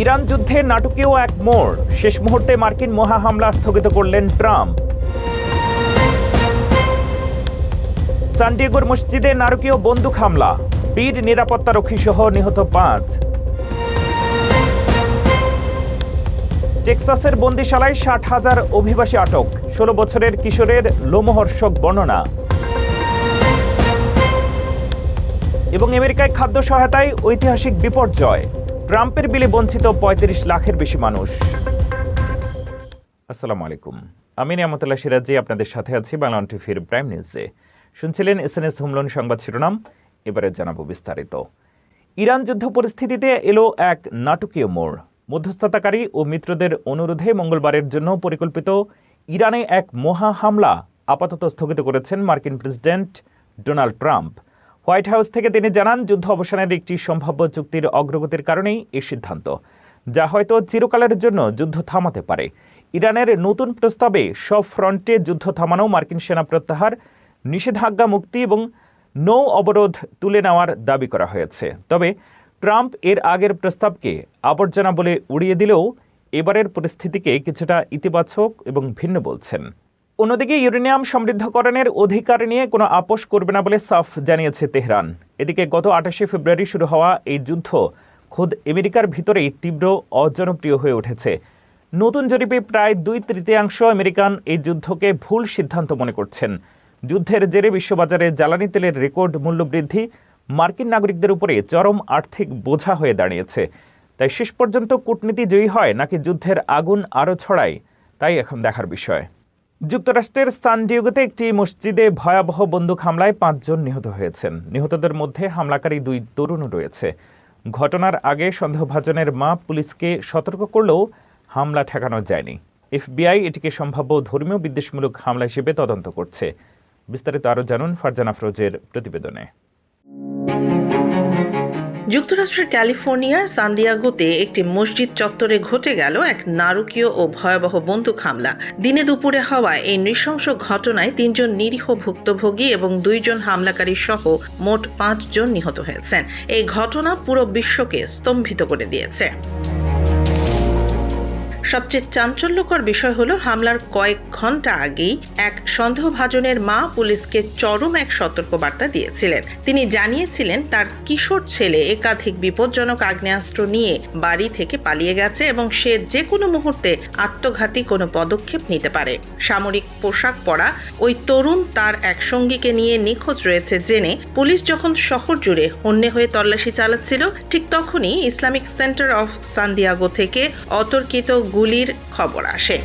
Iran যুদ্ধে নাটকীয় এক মোড়, শেষ মুহূর্তে মার্কিন মহা হামলা স্থগিত করলেন ট্রাম্প। সান ডিয়েগোর মসজিদে নারকীয় বন্দুক হামলা, বীর নিরাপত্তারক্ষী সহ নিহত 5। টেক্সাসের বন্দিশালায় 60,000 অভিবাসী আটক, 16 বছরের কিশোরের লোমহর্ষক বর্ণনা। এবং আমেরিকায় খাদ্য সহায়তায় ঐতিহাসিক বিপর্যয়, ট্রাম্পের বিলে বঞ্চিত 35 লাখের বেশি মানুষ। আসসালামু আলাইকুম, আমি নিয়ামতুল্লাহ সিরাজি আপনাদের সাথে আছি বাংলা টিভির প্রাইম নিউজে। শুনছিলেন এসএনএস হোমলোন সংবাদ শিরোনাম, এবারে জানাবো বিস্তারিত। ইরান যুদ্ধ পরিস্থিতিতে এলো এক নাটকীয় মোড়। মধ্যস্থতাকারী ও মিত্রদের অনুরোধে মঙ্গলবারের জন্য পরিকল্পিত ইরানে এক মহা হামলা আপাতত স্থগিত করেছেন মার্কিন president Donald Trump. White house থেকে তিনি জানান, যুদ্ধ অবসানের একটি সম্ভাব্য চুক্তির অগ্রগতির কারণেই এই সিদ্ধান্ত, যা হয়তো চিরকালের জন্য যুদ্ধ থামাতে পারে। ইরানের নতুন প্রস্তাবে সব ফ্রন্টে যুদ্ধ থামানো, মার্কিন সেনা প্রত্যাহার, নিষেধাজ্ঞা মুক্তি এবং নৌ অবরোধ তুলে নেওয়ার দাবি করা হয়েছে। তবে ট্রাম্প এর আগের প্রস্তাবকে আবর্জনা বলে উড়িয়ে দিলেও এবারের পরিস্থিতিকে কিছুটা ইতিবাচক এবং ভিন্ন বলছেন। অন্যদিকে ইউরেনিয়াম সমৃদ্ধকরণের অধিকার নিয়ে কোনো আপোষ করবে না বলে সাফ জানিয়েছে তেহরান। এদিকে গত 28শে ফেব্রুয়ারি শুরু হওয়া এই যুদ্ধ খোদ আমেরিকার ভিতরেই তীব্র অজনপ্রিয় হয়ে উঠেছে। নতুন জরিপে প্রায় 2/3 আমেরিকান এই যুদ্ধকে ভুল সিদ্ধান্ত মনে করছেন। যুদ্ধের জেরে বিশ্ববাজারে জ্বালানি তেলের রেকর্ড মূল্য বৃদ্ধি মার্কিন নাগরিকদের উপরে চরম আর্থিক বোঝা হয়ে দাঁড়িয়েছে। তাই শেষ পর্যন্ত কূটনীতি জয়ী হয় নাকি যুদ্ধের আগুন আরও ছড়ায়, তাই এখন দেখার বিষয়। যুক্তরাষ্ট্রের সান ডিয়েগোতে একটি মসজিদে ভয়াবহ বন্দুক হামলায় 5 জন নিহত হয়েছেন। নিহতদের মধ্যে হামলাকারী 2 তরুণও রয়েছে। ঘটনার আগে সন্দেহভাজনের মা পুলিশকে সতর্ক করলেও হামলা ঠেকানো যায়নি। এফবিআই এটিকে সম্ভাব্য ধর্মীয় বিদ্বেষমূলক হামলা হিসেবে তদন্ত করছে। বিস্তারিত আরও জানুন ফারজানা আফরোজের প্রতিবেদনে। যুক্তরাষ্ট্রের ক্যালিফোর্নিয়ার সান ডিয়েগোতে একটি মসজিদ চত্বরে ঘটে গেল এক নারকীয় ও ভয়াবহ বন্দুক হামলা। দিনে দুপুরে হওয়ায় এই নৃশংস ঘটনায় 3 জন নিরীহ ভুক্তভোগী এবং 2 জন হামলাকারী সহ মোট 5 জন নিহত হয়েছেন। এই ঘটনা পুরো বিশ্বকে স্তম্ভিত করে দিয়েছে। সবচেয়ে চাঞ্চল্যকর বিষয় হলো, হামলার কয়েক ঘন্টা আগেই এক সন্দেহভাজনের মা পুলিশকে চরম এক সতর্কবার্তা দিয়েছিলেন। তিনি জানিয়েছিলেন তার কিশোর ছেলে একাধিক বিপজ্জনক আগ্নেয়াস্ত্র নিয়ে বাড়ি থেকে পালিয়ে গেছে এবং সে যে কোনো মুহূর্তে আত্মঘাতী কোনো পদক্ষেপ নিতে পারে। সামরিক পোশাক পরা ওই তরুণ তার এক সঙ্গীকে নিয়ে নিখোঁজ রয়েছে জেনে পুলিশ যখন শহর জুড়ে হন্যে হয়ে তল্লাশি চালাচ্ছিল, ঠিক তখনই Islamic centre of San Diego থেকে অতর্কিত গুলির খবর আসে।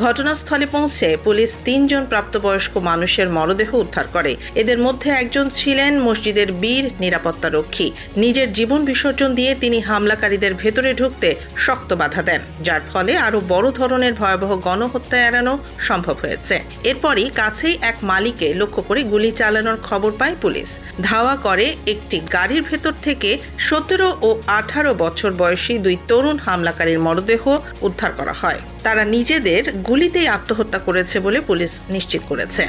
ঘটনাস্থলে পৌঁছে পুলিশ 3 জন প্রাপ্তবয়স্ক মানুষের মরদেহ উদ্ধার করে। এদের মধ্যে একজন ছিলেন মসজিদের বীর নিরাপত্তারক্ষী। নিজের জীবন বিসর্জন দিয়ে তিনি হামলাকারীদের ভেতরে ঢুকতে শক্ত বাধা দেন, যার ফলে আরও বড় ধরনের ভয়াবহ গণহত্যা এড়ানো সম্ভব হয়েছে। এরপরই কাছেই এক মালিকে লক্ষ্য করে গুলি চালানোর খবর পায় পুলিশ। ধাওয়া করে একটি গাড়ির ভেতর থেকে 17 ও 18 বছর বয়সী 2 তরুণ হামলাকারীর মরদেহ উদ্ধার করা হয়। তারা নিজেদের গুলিতেই আত্মহত্যা করেছে বলে পুলিশ নিশ্চিত করেছে।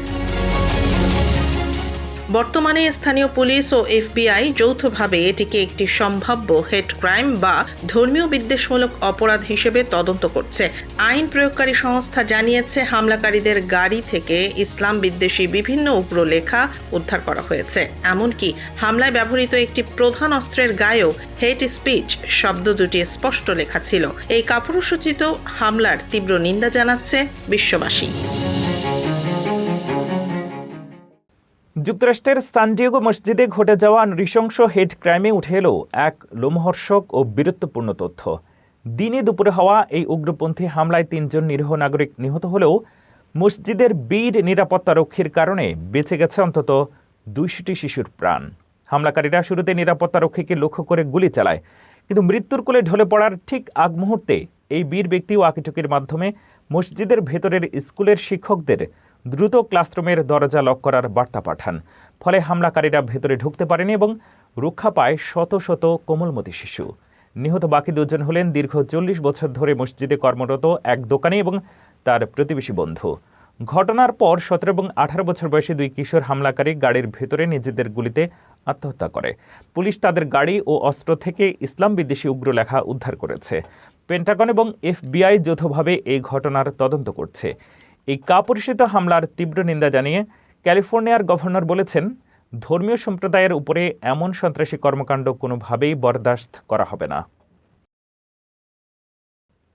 বর্তমানে স্থানীয় পুলিশ ও এফবিআই যৌথভাবে এটিকে একটি সম্ভাব্য হেট ক্রাইম বা ধর্মীয় বিদ্বেষমূলক অপরাধ হিসেবে তদন্ত করছে। আইন প্রয়োগকারী সংস্থা জানিয়েছে, হামলাকারীদের গাড়ি থেকে ইসলাম বিদ্বেষী বিভিন্ন উগ্র লেখা উদ্ধার করা হয়েছে। এমনকি হামলায় ব্যবহৃত একটি প্রধান অস্ত্রের গায়েও হেট স্পিচ শব্দ দুটি স্পষ্ট লেখা ছিল। এই কাপুরুষোচিত হামলার তীব্র নিন্দা জানাচ্ছে বিশ্ববাসী। যুক্তরাষ্ট্রের সান ডিয়েগো মসজিদে ঘটে যাওয়া নৃশংস হেট ক্রাইমে উঠে এলো এক লোমহর্ষক ও বীরত্বপূর্ণ তথ্য। দিনে দুপুরে হওয়া এই উগ্রপন্থী হামলায় 3 জন নিরীহ নাগরিক নিহত হলেও মসজিদের বীর নিরাপত্তারক্ষীর কারণে বেঁচে গেছে অন্তত 200টি শিশুর প্রাণ। হামলাকারীরা শুরুতে নিরাপত্তারক্ষীকে লক্ষ্য করে গুলি চালায়, কিন্তু মৃত্যুর কোলে ঢলে পড়ার ঠিক আগ মুহূর্তে এই বীর ব্যক্তি ওয়াকিটকির মাধ্যমে মসজিদের ভেতরের স্কুলের শিক্ষকদের দ্রুত ক্লাসরুমের দরজা লক করার বার্তা পাঠান। ফলে হামলাকারীরা ভেতরে ঢুকতে পারেনি এবং রক্ষা পায় শত শত কোমলমতি শিশু। নিহত বাকি 2 জন হলেন দীর্ঘ 40 বছর ধরে মসজিদে কর্মরত এক দোকানি এবং তার প্রতিবেশী বন্ধু। ঘটনার পর 17 এবং 18 বছর বয়সী দুই কিশোর হামলাকারী গাড়ির ভেতরে নিজেদের গুলিতে আত্মহত্যা করে। পুলিশ তাদের গাড়ি ও অস্ত্র থেকে ইসলাম বিদ্বেষী উগ্র লেখা উদ্ধার করেছে। পেন্টাগন এবং FBI যৌথভাবে এই ঘটনার তদন্ত করছে। এই কাপুরুষিত হামলার তীব্র নিন্দা জানিয়ে ক্যালিফোর্নিয়ার গভর্নর বলেছেন, ধর্মীয় সম্প্রদায়ের উপরে এমন সন্ত্রাসী কর্মকাণ্ড কোনোভাবেই বরদাস্ত করা হবে না।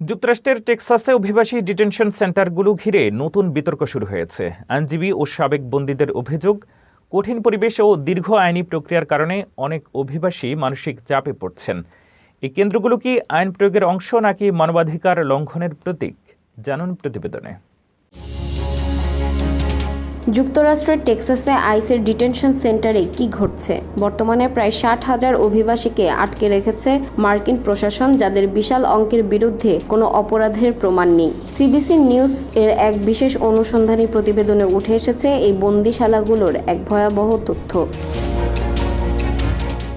যুক্তরাষ্ট্রের টেক্সাসে অভিবাসী ডিটেনশন সেন্টারগুলো ঘিরে নতুন বিতর্ক শুরু হয়েছে। আইনজীবী ও সাবেক বন্দীদের অভিযোগ, কঠিন পরিবেশ ও দীর্ঘ আইনি প্রক্রিয়ার কারণে অনেক অভিবাসী মানসিক চাপে পড়ছেন। এই কেন্দ্রগুলো কি আইন প্রয়োগের অংশ নাকি মানবাধিকার লঙ্ঘনের প্রতীক? জানুন প্রতিবেদনে। যুক্তরাষ্ট্রের টেক্সাসে আইসের ডিটেনশন সেন্টারে কি ঘটছে? বর্তমানে প্রায় 60,000 অভিবাসীকে আটকে রেখেছে মার্কিন প্রশাসন, যাদের বিশাল অঙ্কের বিরুদ্ধে কোনো অপরাধের প্রমাণ নেই। সিবিসি নিউজ এর এক বিশেষ অনুসন্ধানী প্রতিবেদনে উঠে এসেছে এই বন্দিশালাগুলোর এক ভয়াবহ তথ্য।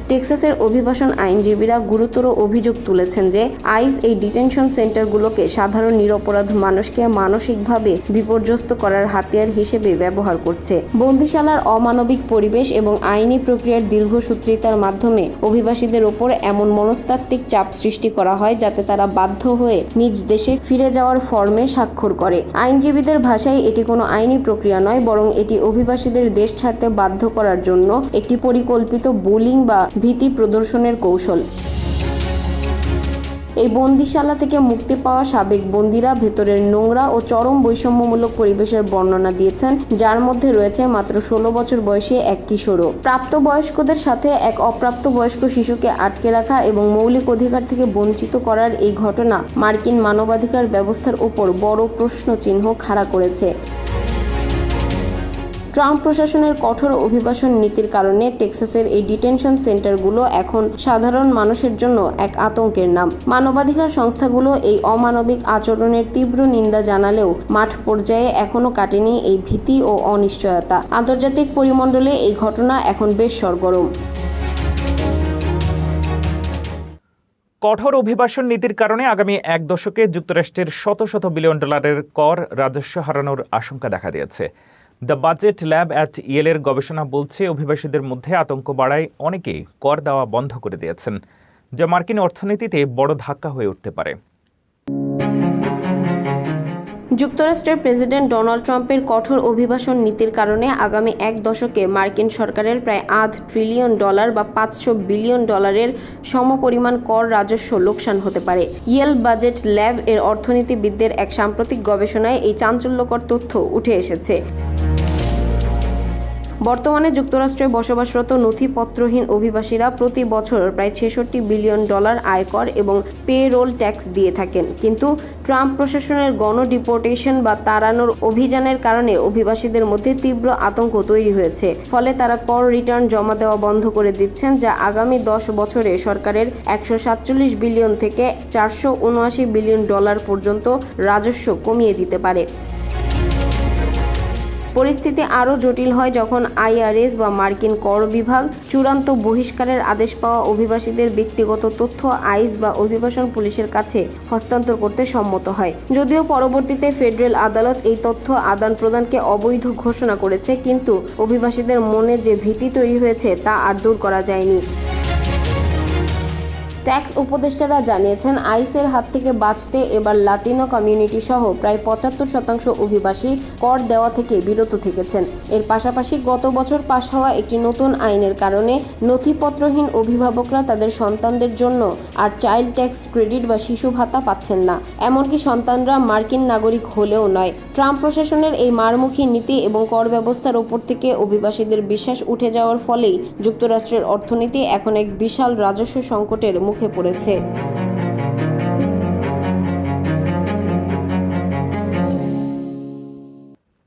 টেক্সাসের অভিবাসন আইনজীবীরা গুরুতর অভিযোগ তুলেছেন যে আইস এই ডিটেনশন সেন্টারগুলোকে সাধারণ নিরপরাধ মানুষকে মানসিকভাবে বিপর্যস্ত করার হাতিয়ার হিসেবে ব্যবহার করছে। বন্দিশালার অমানবিক পরিবেশ এবং আইনি প্রক্রিয়ার দীর্ঘসূত্রিতার মাধ্যমে অভিবাসীদের ওপর এমন মনস্তাত্ত্বিক চাপ সৃষ্টি করা হয় যাতে তারা বাধ্য হয়ে নিজ দেশে ফিরে যাওয়ার ফর্মে স্বাক্ষর করে। আইনজীবীদের ভাষায় এটি কোনো আইনি প্রক্রিয়া নয়, বরং এটি অভিবাসীদের দেশ ছাড়তে বাধ্য করার জন্য একটি পরিকল্পিত বোলিং বা ভীতি প্রদর্শনের কৌশল। এই বন্দিশালা থেকে মুক্তি পাওয়া সাবেক বন্দীরা ভেতরের নোংরা ও চরম বৈষম্যমূলক পরিবেশের বর্ণনা দিয়েছেন, যার মধ্যে রয়েছে মাত্র 16 বছর বয়সী এক কিশোরও। প্রাপ্তবয়স্কদের সাথে এক অপ্রাপ্তবয়স্ক শিশুকে আটকে রাখা এবং মৌলিক অধিকার থেকে বঞ্চিত করার এই ঘটনা মার্কিন মানবাধিকার ব্যবস্থার উপর বড় প্রশ্নচিহ্ন খাড়া করেছে। ট্রাম্প প্রশাসনের কঠোর অভিবাসন নীতির কারণে টেক্সাসের এই ডিটেনশন সেন্টারগুলো এখন সাধারণ মানুষের জন্য এক আতঙ্কের নাম। মানবাধিকার সংস্থাগুলো এই অমানবিক আচরণের তীব্র নিন্দা জানালেও মাঠ পর্যায়ে এখনও কাটেনি এই ভীতি ও অনিশ্চয়তা। আন্তর্জাতিক পরিমণ্ডলে এই ঘটনা এখন বেশ সরগরম। কঠোর অভিবাসন নীতির কারণে আগামী এক দশকে যুক্তরাষ্ট্রের শত শত বিলিয়ন ডলারের কর রাজস্ব হারানোর আশঙ্কা দেখা দিয়েছে। দ্য বাজেট ল্যাব অ্যাট ইয়েলের গবেষণা বলছে, অভিবাসীদের মধ্যে আতঙ্ক বাড়ায় অনেকেই কর দেওয়া বন্ধ করে দিয়েছেন, যা মার্কিন অর্থনীতিতে বড় ধাক্কা হয়ে উঠতে পারে। যুক্তরাষ্ট্রের প্রেসিডেন্ট ডোনাল্ড ট্রাম্পের কঠোর অভিবাসন নীতির কারণে আগামী এক দশকে মার্কিন সরকারের প্রায় $1.5 ট্রিলিয়ন বা $500 বিলিয়ন সমপরিমাণ কর রাজস্ব লোকসান হতে পারে। ইয়েল বাজেট ল্যাব এর অর্থনীতিবিদদের এক সাম্প্রতিক গবেষণায় এই চাঞ্চল্যকর তথ্য উঠে এসেছে। বর্তমানে যুক্তরাষ্ট্রে বসবাসরত নথিপত্রহীন অভিবাসীরা প্রতি বছর প্রায় $66 বিলিয়ন আয়কর এবং পে-রোল ট্যাক্স দিয়ে থাকেন। কিন্তু ট্রাম্প প্রশাসনের গণ-ডিপোর্টেশন বা তাড়ানোর অভিযানের কারণে অভিবাসীদের মধ্যে তীব্র আতঙ্ক তৈরি হয়েছে। ফলে তারা কর রিটার্ন জমা দেওয়া বন্ধ করে দিচ্ছেন, যা আগামী 10 বছরে সরকারের $147 বিলিয়ন থেকে $479 বিলিয়ন পর্যন্ত রাজস্ব কমিয়ে দিতে পারে। পরিস্থিতি আরও জটিল হয় যখন IRS বা মার্কিন কর বিভাগ চূড়ান্ত বহিষ্কারের আদেশ পাওয়া অভিবাসীদের ব্যক্তিগত তথ্য আইস বা অভিবাসন পুলিশের কাছে হস্তান্তর করতে সম্মত হয়। যদিও পরবর্তীতে ফেডারেল আদালত এই তথ্য আদান প্রদানকে অবৈধ ঘোষণা করেছে, কিন্তু অভিবাসীদের মনে যে ভীতি তৈরি হয়েছে তা আর দূর করা যায়নি। ট্যাক্স উপদেষ্টারা জানিয়েছেন, আইসের হাত থেকে বাঁচতে এবার লাতিনো কমিউনিটি সহ প্রায় 75% অভিবাসী কর দেওয়া থেকে বিরত থেকেছেন। এর পাশাপাশি গত বছর পাশ হওয়া একটি নতুন আইনের কারণে নথিপত্রহীন অভিভাবকরা তাদের সন্তানদের জন্য আর চাইল্ড ট্যাক্স ক্রেডিট বা শিশু ভাতা পাচ্ছেন না, এমনকি সন্তানরা মার্কিন নাগরিক হলেও নয়। ট্রাম্প প্রশাসনের এই মারমুখী নীতি এবং কর ব্যবস্থার ওপর থেকে অভিবাসীদের বিশ্বাস উঠে যাওয়ার ফলেই যুক্তরাষ্ট্রের অর্থনীতি এখন এক বিশাল রাজস্ব সংকটের মুখে পড়েছে।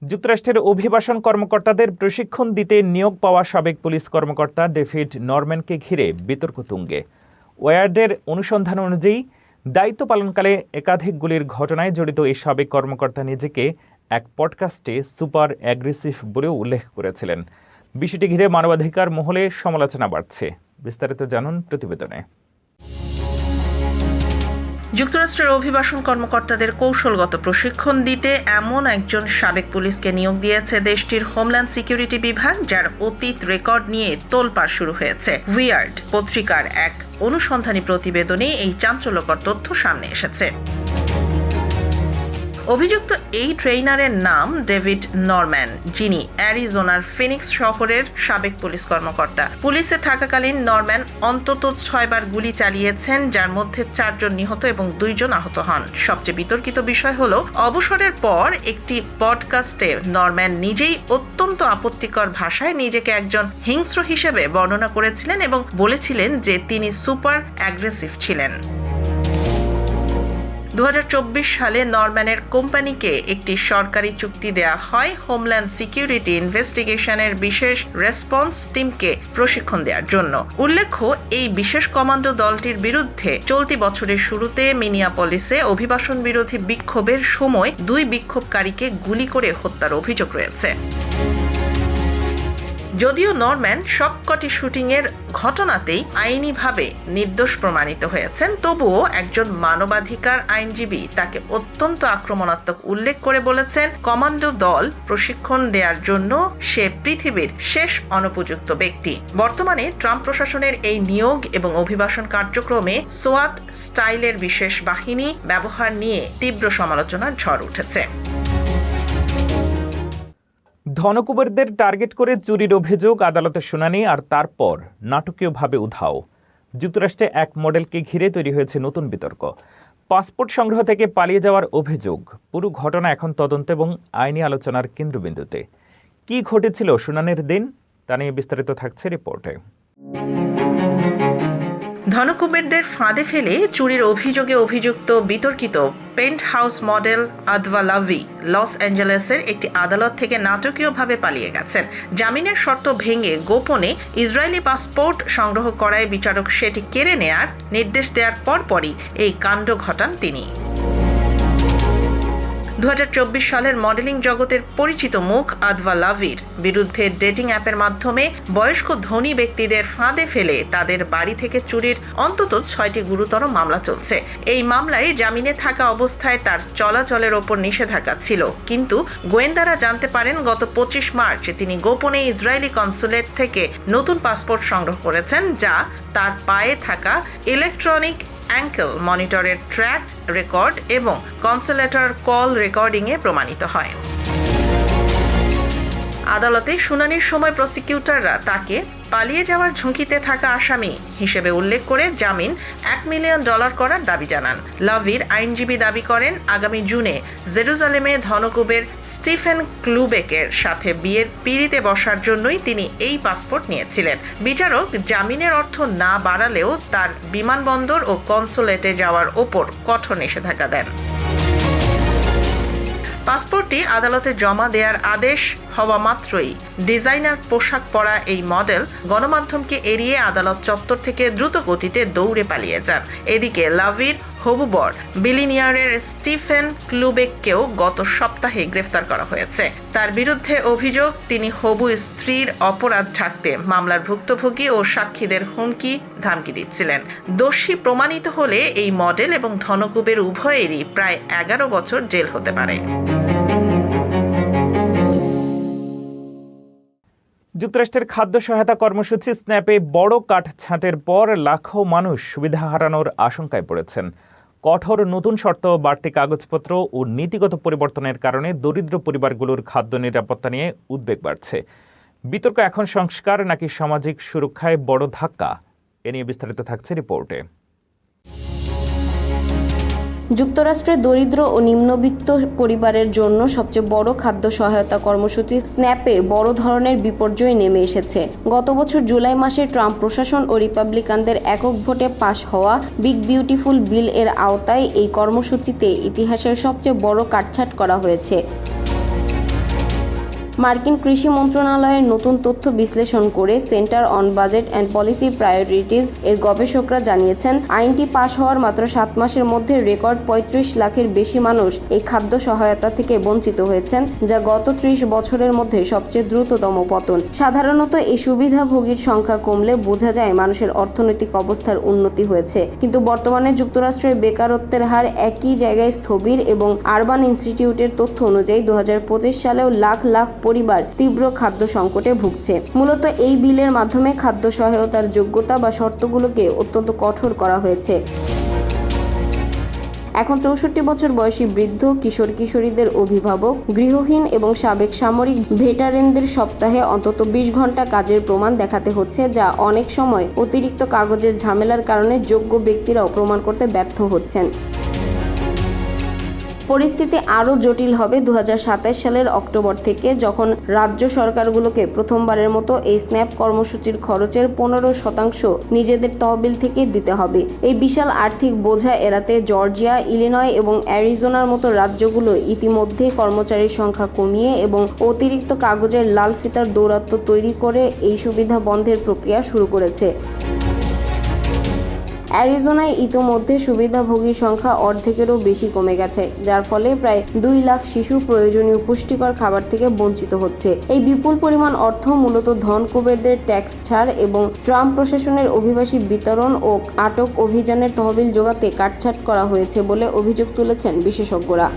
যুক্তরাষ্ট্রের অভিবাসন কর্মকর্তাদের প্রশিক্ষণ দিতে নিয়োগ পাওয়া সাবেক পুলিশ কর্মকর্তা ডেভিড নরম্যানকে ঘিরে বিতর্ক তুঙ্গে। ওয়ার্ডের অনুসন্ধান অনুযায়ী দায়িত্ব পালনকালে একাধিক গুলির ঘটনায় জড়িত এই সাবেক কর্মকর্তা নিজেকে এক পডকাস্টে সুপার অ্যাগ্রেসিভ বলেও উল্লেখ করেছিলেন। বিষয়টি ঘিরে মানবাধিকার মহলে সমালোচনা বাড়ছে। বিস্তারিত জানুন প্রতিবেদনে। যুক্তরাষ্ট্রের অভিবাসন কর্মকর্তাদের কৌশলগত প্রশিক্ষণ দিতে এমন একজন সাবেক পুলিশকে নিয়োগ দিয়েছে দেশটির হোমল্যান্ড সিকিউরিটি বিভাগ, যার অতীত রেকর্ড নিয়ে তোলপাড় শুরু হয়েছে। উইয়ার্ড পত্রিকার এক অনুসন্ধানী প্রতিবেদনে এই চাঞ্চল্যকর তথ্য সামনে এসেছে। অভিযুক্ত এই ট্রেইনারের নাম ডেভিড নরম্যান, যিনি অ্যারিজোনার ফিনিক্স শহরের সাবেক পুলিশ কর্মকর্তা। পুলিশে থাকাকালীন নরম্যান অন্তত 6 বার গুলি চালিয়েছেন, যার মধ্যে 4 জন নিহত এবং 2 জন আহত হন। সবচেয়ে বিতর্কিত বিষয় হলো, অবসরের পর একটি পডকাস্টে নরম্যান নিজেই অত্যন্ত আপত্তিকর ভাষায় নিজেকে একজন হিংস্র হিসেবে বর্ণনা করেছিলেন এবং বলেছিলেন যে তিনি সুপার অ্যাগ্রেসিভ ছিলেন। 2024 সালে নরম্যানের কোম্পানিকে একটি সরকারি চুক্তি দেয়া হয় হোমল্যান্ড সিকিউরিটি ইনভেস্টিগেশনের বিশেষ রেসপন্স টিমকে প্রশিক্ষণ দেওয়ার জন্য। উল্লেখ্য, এই বিশেষ কমান্ডো দলটির বিরুদ্ধে চলতি বছরের শুরুতে মিনিয়াপলিসে অভিবাসন বিরোধী বিক্ষোভের সময় 2 বিক্ষোভকারীকে গুলি করে হত্যার অভিযোগ রয়েছে। যদিও নরম্যান সবকটি শুটিংয়ের ঘটনাতেই আইনিভাবে নির্দোষ প্রমাণিত হয়েছেন, তবুও একজন মানবাধিকার আইনজীবী তাকে অত্যন্ত আক্রমণাত্মক উল্লেখ করে বলেছেন, কমান্ডো দল প্রশিক্ষণ দেওয়ার জন্য সে পৃথিবীর শেষ অনুপযুক্ত ব্যক্তি। বর্তমানে ট্রাম্প প্রশাসনের এই নিয়োগ এবং অভিবাসন কার্যক্রমে সোয়াত স্টাইলের বিশেষ বাহিনী ব্যবহার নিয়ে তীব্র সমালোচনার ঝড় উঠেছে। ধনকুবেরদের টার্গেট করে চুরির অভিযোগ, আদালতের শুনানি, আর তারপর নাটকীয়ভাবে উধাও। যুক্তরাষ্ট্রে এক মডেলকে ঘিরে তৈরি হয়েছে নতুন বিতর্ক। পাসপোর্ট সংগ্রহ থেকে পালিয়ে যাওয়ার অভিযোগ। পুরো ঘটনা এখন তদন্ত এবং আইনি আলোচনার কেন্দ্রবিন্দুতে। কি ঘটেছিল শুনানির দিন, তা নিয়ে বিস্তারিত থাকছে রিপোর্টে। ধনকুবেরদের ফাঁদে ফেলে চুরির অভিযোগে অভিযুক্ত বিতর্কিত পেন্ট হাউস মডেল আদওয়া লাভি লস অ্যাঞ্জেলেসের একটি আদালত থেকে নাটকীয়ভাবে পালিয়ে গেছেন। জামিনের শর্ত ভেঙে গোপনে ইসরায়েলি পাসপোর্ট সংগ্রহ করায় বিচারক সেটি কেড়ে নেয়ার নির্দেশ দেওয়ার পরপরই এই কাণ্ড ঘটান তিনি। 2024 সালের মডেলিং জগতের পরিচিত মুখ আদওয়া লাভির বিরুদ্ধে ডেটিং অ্যাপের মাধ্যমে বয়স্ক ধনী ব্যক্তিদের ফাঁদে ফেলে তাদের বাড়ি থেকে চুরির অন্তত 6টি গুরুতর মামলা চলছে। এই মামলায় জামিনে থাকা অবস্থায় তার চলাচলের ওপর নিষেধাজ্ঞা ছিল, কিন্তু গোয়েন্দারা জানতে পারেন গত 25 মার্চ তিনি গোপনে ইসরায়েলি কনসুলেট থেকে নতুন পাসপোর্ট সংগ্রহ করেছেন, যা তার পায়ে থাকা ইলেকট্রনিক অ্যাঙ্কেল মনিটরের ট্র্যাক রেকর্ড এবং কনসুলেটর কল রেকর্ডিংয়ে প্রমাণিত হয়। আদালতে শুনানির সময় প্রসিকিউটররা তাকে পালিয়ে যাওয়ার ঝুঁকিতে থাকা আসামি হিসেবে উল্লেখ করে জামিন $1 মিলিয়ন করার দাবি জানান। লাভির আইনজীবী দাবি করেন, আগামী জুনে জেরুজালেমে ধনকুবের স্টিফেন ক্লুবেকের সাথে বিয়ের পিঁড়িতে বসার জন্যই তিনি এই পাসপোর্ট নিয়েছিলেন। বিচারক জামিনের অর্থ না বাড়ালেও তার বিমানবন্দর ও কনসুলেটে যাওয়ার ওপর কঠোর নিষেধাজ্ঞা দেন। পাসপোর্টটি আদালতে জমা দেওয়ার আদেশ হওয়া মাত্রই ডিজাইনার পোশাক পরা এই মডেল গণমাধ্যমকে এড়িয়ে আদালত চত্বর থেকে দ্রুত গতিতে দৌড়ে পালিয়ে যান। এদিকে লাভির হবু বর বিলিনিয়ারের স্টিফেন ক্লুবেককেও গত সপ্তাহে গ্রেফতার করা হয়েছে। তার বিরুদ্ধে অভিযোগ, তিনি হবু স্ত্রীর অপরাধ ঢাকতে মামলার ভুক্তভোগী ও সাক্ষীদের হুমকি ধামকি দিচ্ছিলেন। দোষী প্রমাণিত হলে এই মডেল এবং ধনকুবের উভয়েরই প্রায় 11 বছর জেল হতে পারে। যুক্তরাষ্ট্রের খাদ্য সহায়তা কর্মসূচি স্ন্যাপে বড় কাটছাঁটের পর লাখো মানুষ সুবিধা হারানোর আশঙ্কায় পড়েছেন। কঠোর নতুন শর্ত, বাড়তি কাগজপত্র ও নীতিগত পরিবর্তনের কারণে দরিদ্র পরিবারগুলোর খাদ্য নিরাপত্তা নিয়ে উদ্বেগ বাড়ছে। বিতর্ক এখন সংস্কার নাকি সামাজিক সুরক্ষায় বড় ধাক্কা, এ নিয়ে বিস্তারিত থাকছে রিপোর্টে। যুক্তরাষ্ট্রের দরিদ্র ও নিম্নবিত্ত পরিবারের জন্য সবচেয়ে বড় খাদ্য সহায়তা কর্মসূচি স্ন্যাপে বড় ধরনের বিপর্যয় নেমে এসেছে। গত বছর জুলাই মাসে ট্রাম্প প্রশাসন ও রিপাবলিকানদের একক ভোটে পাশ হওয়া বিগ বিউটিফুল বিল এর আওতায় এই কর্মসূচিতে ইতিহাসের সবচেয়ে বড় কাটছাঁট করা হয়েছে। মার্কিন কৃষি মন্ত্রণালয়ের নতুন তথ্য বিশ্লেষণ করে centre on budget and policy priorities এর গবেষকরা জানিয়েছেন, আইনটি পাশ হওয়ার মাত্র 7 মাসের মধ্যে রেকর্ড 35 লাখের বেশি মানুষ এই খাদ্য সহায়তা থেকে বঞ্চিত হয়েছেন, যা গত 30 বছরের মধ্যে সবচেয়ে দ্রুততম পতন। সাধারণত এই সুবিধাভোগীর সংখ্যা কমলে বোঝা যায় মানুষের অর্থনৈতিক অবস্থার উন্নতি হয়েছে, কিন্তু বর্তমানে যুক্তরাষ্ট্রের বেকারত্বের হার একই জায়গায় স্থবির এবং আরবান ইনস্টিটিউটের তথ্য অনুযায়ী 2025 সালেও লাখ লাখ পরিবার তীব্র খাদ্য সংকটে ভুগছে। মূলত এই বিলের মাধ্যমে খাদ্য সহায়তার যোগ্যতা বা শর্তগুলোকে অত্যন্ত কঠোর করা হয়েছে। এখন 64 বছর বয়সী বৃদ্ধ, কিশোর কিশোরীদের অভিভাবক, গৃহহীন এবং সাবেক সামরিক ভেটারেনদের সপ্তাহে অন্তত 20 ঘন্টা কাজের প্রমাণ দেখাতে হচ্ছে, যা অনেক সময় অতিরিক্ত কাগজের ঝামেলার কারণে যোগ্য ব্যক্তিরাও প্রমাণ করতে ব্যর্থ হচ্ছেন। পরিস্থিতি আরও জটিল হবে 2027 সালের অক্টোবর থেকে, যখন রাজ্য সরকারগুলোকে প্রথমবারের মতো এই স্ন্যাপ কর্মসূচির খরচের 15% নিজেদের তহবিল থেকে দিতে হবে। এই বিশাল আর্থিক বোঝা এড়াতে জর্জিয়া, ইলিনয় এবং অ্যারিজোনার মতো রাজ্যগুলো ইতিমধ্যে কর্মচারীর সংখ্যা কমিয়ে এবং অতিরিক্ত কাগজের লাল ফিতার দৌরাত্ম্য তৈরি করে এই সুবিধা বন্ধের প্রক্রিয়া শুরু করেছে। অ্যারিজোনায় ইতোমধ্যে সুবিধাভোগীর সংখ্যা অর্ধেকেরও বেশি কমে গেছে, যার ফলে প্রায় 2 লাখ শিশু প্রয়োজনীয় পুষ্টিকর খাবার থেকে বঞ্চিত হচ্ছে। এই বিপুল পরিমাণ অর্থ মূলত ধন কুবেরদের ট্যাক্স ছাড় এবং ট্রাম্প প্রশাসনের অভিবাসী বিতরণ ও আটক অভিযানের তহবিল জোগাতে কাটছাঁট করা হয়েছে বলে অভিযোগ তুলেছেন বিশেষজ্ঞরা।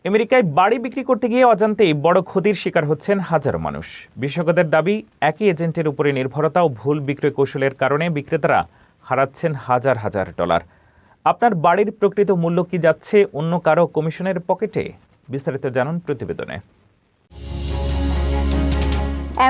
আমেরিকায় বাড়ি বিক্রি করতে গিয়ে অজান্তেই বড় ক্ষতির শিকার হচ্ছেন হাজারো মানুষ। বিশেষজ্ঞদের দাবি, একই এজেন্টের উপরে নির্ভরতা ও ভুল বিক্রয় কৌশলের কারণে বিক্রেতারা হারাচ্ছেন হাজার হাজার ডলার। আপনার বাড়ির প্রকৃত মূল্য কি যাচ্ছে অন্য কারো কমিশনের পকেটে? বিস্তারিত জানুন প্রতিবেদনে।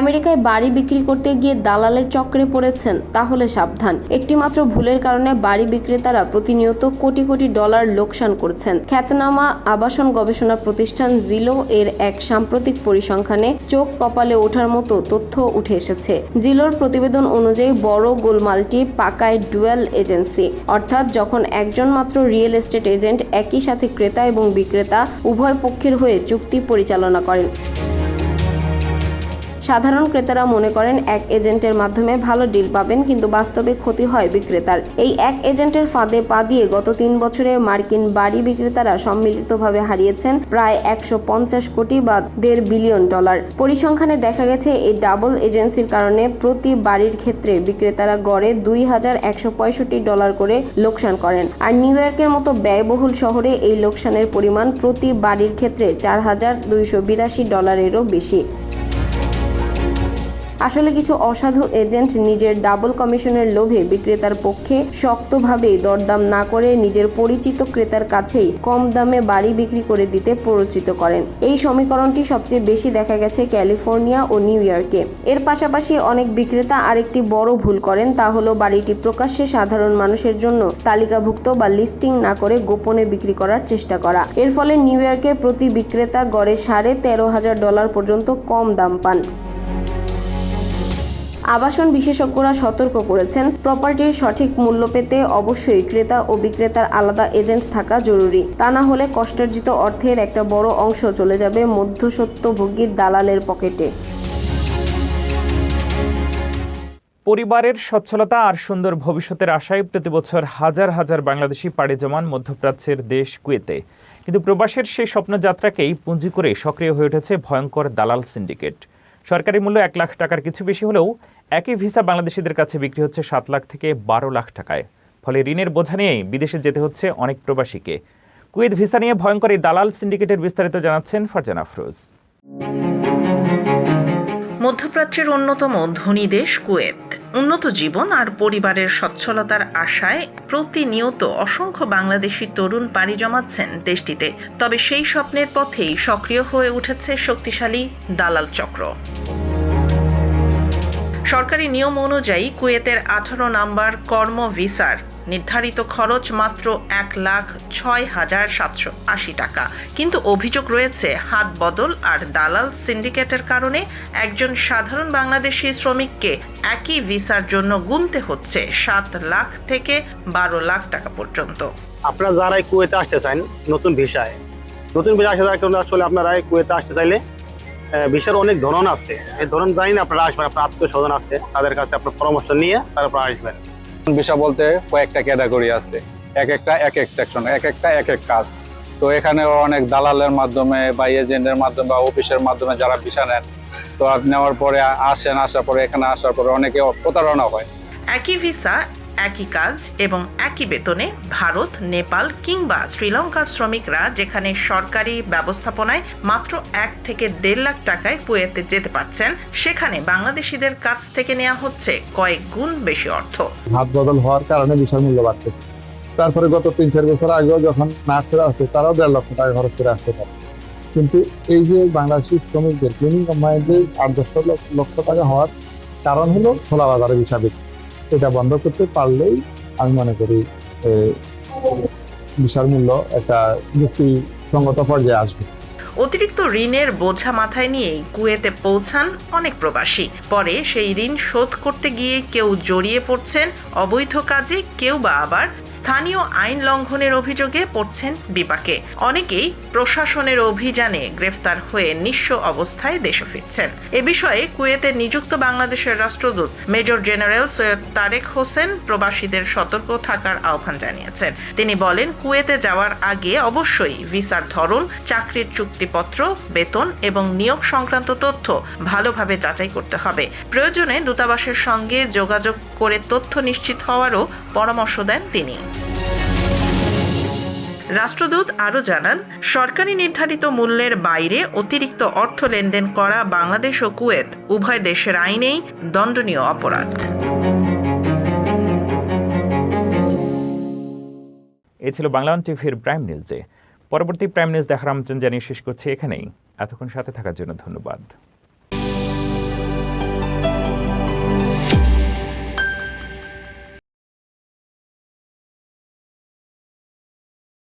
আমেরিকায় বাড়ি বিক্রি করতে গিয়ে দালালের চক্রে পড়েছেন? তাহলে সাবধান। একটিমাত্র ভুলের কারণে বাড়ি বিক্রেতারা প্রতিনিয়ত কোটি কোটি ডলার লোকসান করছেন। খ্যাতনামা আবাসন গবেষণা প্রতিষ্ঠান জিলো এর এক সাম্প্রতিক পরিসংখ্যানে চোখ কপালে ওঠার মতো তথ্য উঠে এসেছে। জিলোর প্রতিবেদন অনুযায়ী বড় গোলমালটি পাকায় ডুয়াল এজেন্সি, অর্থাৎ যখন একজন মাত্র রিয়েল এস্টেট এজেন্ট একই সাথে ক্রেতা এবং বিক্রেতা উভয় পক্ষের হয়ে চুক্তি পরিচালনা করেন। সাধারণ ক্রেতারা মনে করেন এক এজেন্টের মাধ্যমে ভালো ডিল পাবেন, কিন্তু বাস্তবে ক্ষতি হয় বিক্রেতার। এই এক এজেন্টের ফাঁদে পা দিয়ে গত 3 বছরে মার্কিন বাড়ি বিক্রেতারা সম্মিলিতভাবে হারিয়েছেন প্রায় 150 কোটি বা $1.5 বিলিয়ন। পরিসংখ্যানে দেখা গেছে, এই ডাবল এজেন্সির কারণে প্রতি বাড়ির ক্ষেত্রে বিক্রেতারা গড়ে $2,165 করে লোকসান করেন। আর নিউ ইয়র্কের মতো ব্যয়বহুল শহরে এই লোকসানের পরিমাণ প্রতি বাড়ির ক্ষেত্রে $4,282 বেশি। আসলে কিছু অসাধু এজেন্ট নিজের ডাবল কমিশনের লোভে বিক্রেতার পক্ষে শক্তভাবে দরদাম না করে নিজের পরিচিত ক্রেতার কাছেই কম দামে বাড়ি বিক্রি করে দিতে প্ররোচিত করেন। এই সমীকরণটি সবচেয়ে বেশি দেখা গেছে ক্যালিফোর্নিয়া ও নিউ ইয়র্কে। এর পাশাপাশি অনেক বিক্রেতা আরেকটি বড় ভুল করেন, তা হলো বাড়িটি প্রকাশ্যে সাধারণ মানুষের জন্য তালিকাভুক্ত বা লিস্টিং না করে গোপনে বিক্রি করার চেষ্টা করা। এর ফলে নিউ ইয়র্কে প্রতি বিক্রেতা গড়ে $13,500 পর্যন্ত কম দাম পান। আবাসন বিশেষজ্ঞরা সতর্ক করেছেন, প্রপার্টির সঠিক মূল্য পেতে অবশ্যই ক্রেতা ও বিক্রেতার আলাদা এজেন্ট থাকা জরুরি। তা না হলে কষ্টার্জিত অর্থের একটা বড় অংশ চলে যাবে মধ্যস্বত্বভোগী দালালের পকেটে। পরিবারের সচ্ছলতা আর সুন্দর ভবিষ্যতের আশায় প্রতিবছর হাজার হাজার বাংলাদেশি পাড়ি জমান মধ্যপ্রাচ্যের দেশ কুয়েতে, কিন্তু প্রবাসের সেই স্বপ্নযাত্রাকেই পুঁজি করে সক্রিয় হয়ে উঠেছে ভয়ঙ্কর দালাল সিন্ডিকেট। সরকারি মূল্য 1 লাখ টাকার কিছু বেশি হলেও একই ভিসা বাংলাদেশিদের কাছে বিক্রি হচ্ছে 7 লাখ থেকে 12 লাখ টাকায়। ফলে ঋণের বোঝা নিয়েই বিদেশে যেতে হচ্ছে অনেক প্রবাসীকে। কুয়েত ভিসা নিয়ে ভয়ঙ্কর এই দালাল সিন্ডিকেটের বিস্তারিত জানাচ্ছেন ফারজানা আফরোজ। মধ্যপ্রাচ্যের অন্যতম ধনী দেশ কুয়েত। উন্নত জীবন আর পরিবারের সচ্ছলতার আশায় প্রতিনিয়ত অসংখ্য বাংলাদেশি তরুণ পাড়ি জমাচ্ছেন দেশটিতে। তবে সেই স্বপ্নের পথেই সক্রিয় হয়ে উঠেছে শক্তিশালী দালাল চক্র। সরকারি নিয়ম অনুযায়ী কুয়েতের 18 নম্বর কর্ম ভিসার নির্ধারিত খরচ মাত্র 1,06,780 টাকা। কিন্তু অভিযোগ রয়েছে হাত বদল আর দালাল সিন্ডিকেটের কারণে একজন সাধারণ বাংলাদেশি শ্রমিককে একই ভিসার জন্য গুনতে হচ্ছে 7 লাখ থেকে 12 লাখ টাকা পর্যন্ত। আপনারা যারাই কুয়েতে আসতে চান নতুন ভিসায়, নতুন ভিসা আসার কারণে আসলে আপনারা এই কুয়েতে আসতে চাইলে ভিসার অনেক ধরন আছে। এই ধরন জানি না আপনারা আসবেন, আপনার আত্মীয় স্বজন আছে, তাদের কাছে আপনার পরামর্শ নিয়ে তারপর আসবেন। ভিসা বলতে কয়েকটা ক্যাটাগরি আছে, এক একটা এক এক সেকশন, এক একটা এক এক কাজ। তো এখানে অনেক দালালের মাধ্যমে বা এজেন্টের মাধ্যমে বা অফিসের মাধ্যমে যারা ভিসা নেন, তো নেওয়ার পরে আসার পরে এখানে আসার পরে অনেকে প্রতারণা হয়। একই ভিসা, একই কাজ এবং একই বেতনে ভারত, নেপাল কিংবা শ্রীলঙ্কার শ্রমিকরা যেখানে সরকারি ব্যবস্থাপনায় মাত্র 1 থেকে 1.5 লাখ টাকায় কুয়েতে যেতে পারছেন, সেখানে বাংলাদেশিদের কাছ থেকে নেওয়া হচ্ছে কয়েক গুণ বেশি অর্থ। হাত বদল হওয়ার কারণে ভিসার মূল্য বাড়ছে। তারপরে গত 3-4 বছর আগেও যখন নার্সরা আসছে তারাও 1.5 লক্ষ টাকা খরচ করে আসতে পারে, কিন্তু এই যে বাংলাদেশি শ্রমিকদের ক্লিনিং কোম্পানিতে 8-10 লক্ষ টাকা হওয়ার কারণ হলো খোলা বাজারে ভিসা বিক্রি। এটা বন্ধ করতে পারলেই আমি মনে করি ভিসার মূল্য একটা যুক্তিসঙ্গত পর্যায়ে আসবে। অতিরিক্ত ঋণের বোঝা মাথায় নিয়েই কুয়েতে পৌঁছান অনেক প্রবাসী। পরে সেই ঋণ শোধ করতে গিয়ে কেউ জড়িয়ে পড়ছেন অবৈধ কাজে, কেউ বা আবার স্থানীয় আইন লঙ্ঘনের অভিযোগে পড়ছেন বিপাকে। অনেকেই প্রশাসনের অভিযানে গ্রেফতার হয়ে নিঃস্ব অবস্থায় দেশে ফিরছেন। এ বিষয়ে কুয়েতে নিযুক্ত বাংলাদেশের রাষ্ট্রদূত মেজর জেনারেল সৈয়দ তারেক হোসেন প্রবাসীদের সতর্ক থাকার আহ্বান জানিয়েছেন। তিনি বলেন, কুয়েতে যাওয়ার আগে অবশ্যই ভিসার ধরন, চাকরির চুক্তিপত্র, বেতন এবং নিয়োগ সংক্রান্ত তথ্য ভালোভাবে যাচাই করতে হবে। প্রয়োজনে দূতাবাসের সঙ্গে যোগাযোগ করে তথ্য নিশ্চিত হওয়ারও পরামর্শ দেন তিনি। রাষ্ট্রদূত আরও জানান, সরকারি নির্ধারিত মূল্যের বাইরে অতিরিক্ত অর্থ লেনদেন করা বাংলাদেশ ও কুয়েত উভয় দেশের আইনেই দণ্ডনীয় অপরাধ। এ ছিল বাংলা টিভির প্রাইম নিউজে। পরবর্তী প্রাইম নিউজ দেখার আমন্ত্রণ জানিয়ে শেষ করছি এখানেই। এতক্ষণ সাথে থাকার জন্য ধন্যবাদ।